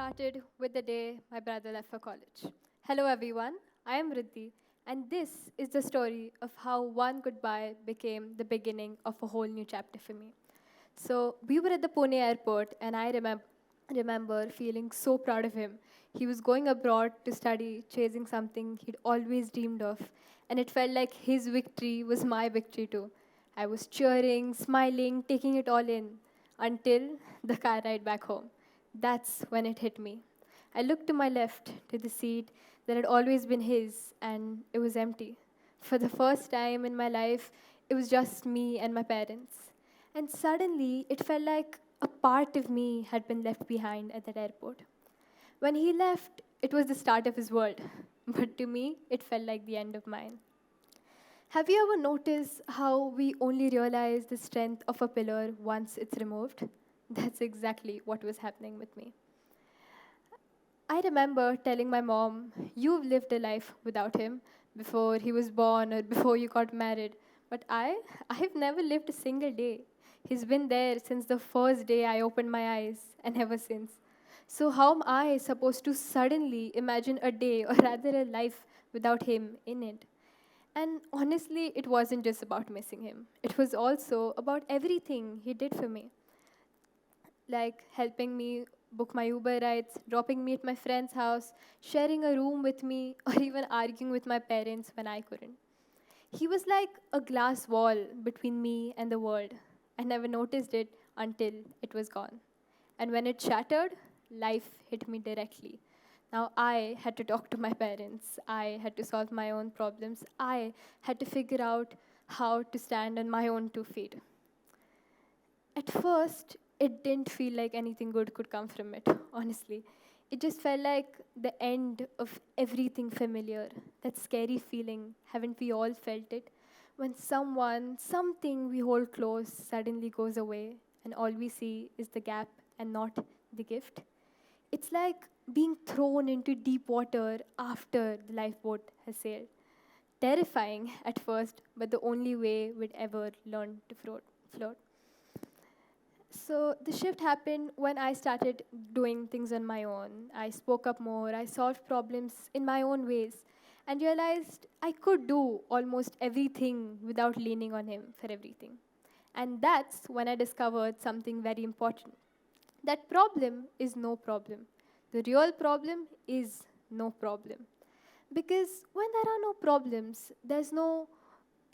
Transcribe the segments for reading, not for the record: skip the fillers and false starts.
started with the day my brother left for college. Hello, everyone. I am Riddhi, and this is the story of how one goodbye became the beginning of a whole new chapter for me. So, we were at the Pune airport, and I remember feeling so proud of him. He was going abroad to study, chasing something he'd always dreamed of, and it felt like his victory was my victory too. I was cheering, smiling, taking it all in until the car ride back home. That's when it hit me. I looked to my left, to the seat that had always been his, and it was empty. For the first time in my life, it was just me and my parents. And suddenly, it felt like a part of me had been left behind at that airport. When he left, it was the start of his world. But to me, it felt like the end of mine. Have you ever noticed how we only realize the strength of a pillar once it's removed? That's exactly what was happening with me. I remember telling my mom, "You've lived a life without him before he was born or before you got married. But I've never lived a single day. He's been there since the first day I opened my eyes and ever since. So, how am I supposed to suddenly imagine a day or rather a life without him in it?" And honestly, it wasn't just about missing him, it was also about everything he did for me, like helping me book my Uber rides, dropping me at my friend's house, sharing a room with me, or even arguing with my parents when I couldn't. He was like a glass wall between me and the world. I never noticed it until it was gone. And when it shattered, life hit me directly. Now I had to talk to my parents. I had to solve my own problems. I had to figure out how to stand on my own 2 feet. At first, it didn't feel like anything good could come from it, honestly. It just felt like the end of everything familiar. That scary feeling, haven't we all felt it? When someone, something we hold close suddenly goes away, and all we see is the gap and not the gift. It's like being thrown into deep water after the lifeboat has sailed. Terrifying at first, but the only way we'd ever learn to float. So the shift happened when I started doing things on my own. I spoke up more, I solved problems in my own ways, and realized I could do almost everything without leaning on him for everything. And that's when I discovered something very important. That problem is no problem. The real problem is no problem. Because when there are no problems, there's no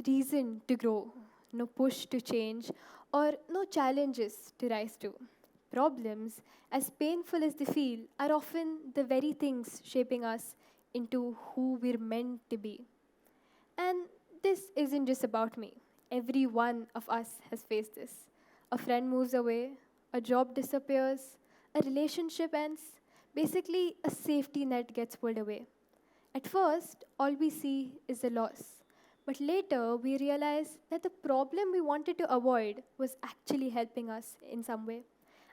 reason to grow, no push to change, or no challenges to rise to. Problems, as painful as they feel, are often the very things shaping us into who we're meant to be. And this isn't just about me. Every one of us has faced this. A friend moves away, a job disappears, a relationship ends. Basically, a safety net gets pulled away. At first, all we see is the loss. But later, we realize that the problem we wanted to avoid was actually helping us in some way.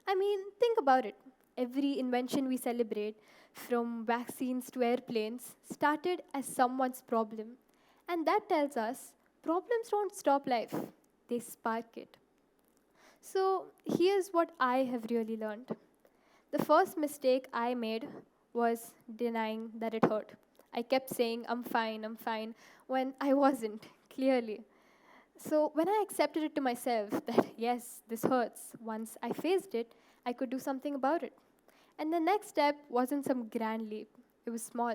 I mean, think about it. Every invention we celebrate, from vaccines to airplanes, started as someone's problem. And that tells us problems don't stop life, they spark it. So, here's what I have really learned. The first mistake I made was denying that it hurt. I kept saying, I'm fine, when I wasn't, clearly. So when I accepted it to myself that, yes, this hurts, once I faced it, I could do something about it. And the next step wasn't some grand leap, it was small,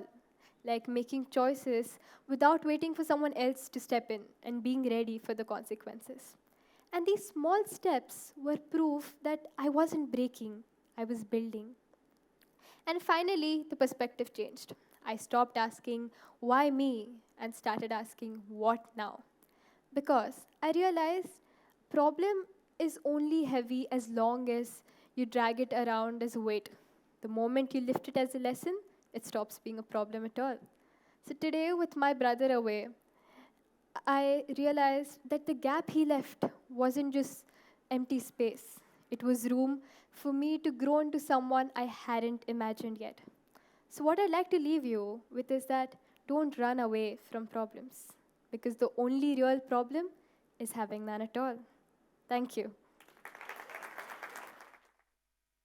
like making choices without waiting for someone else to step in and being ready for the consequences. And these small steps were proof that I wasn't breaking, I was building. And finally, the perspective changed. I stopped asking, why me? And started asking, what now? Because I realized problem is only heavy as long as you drag it around as a weight. The moment you lift it as a lesson, it stops being a problem at all. So today, with my brother away, I realized that the gap he left wasn't just empty space. It was room for me to grow into someone I hadn't imagined yet. So, what I'd like to leave you with is that don't run away from problems because the only real problem is having none at all. Thank you.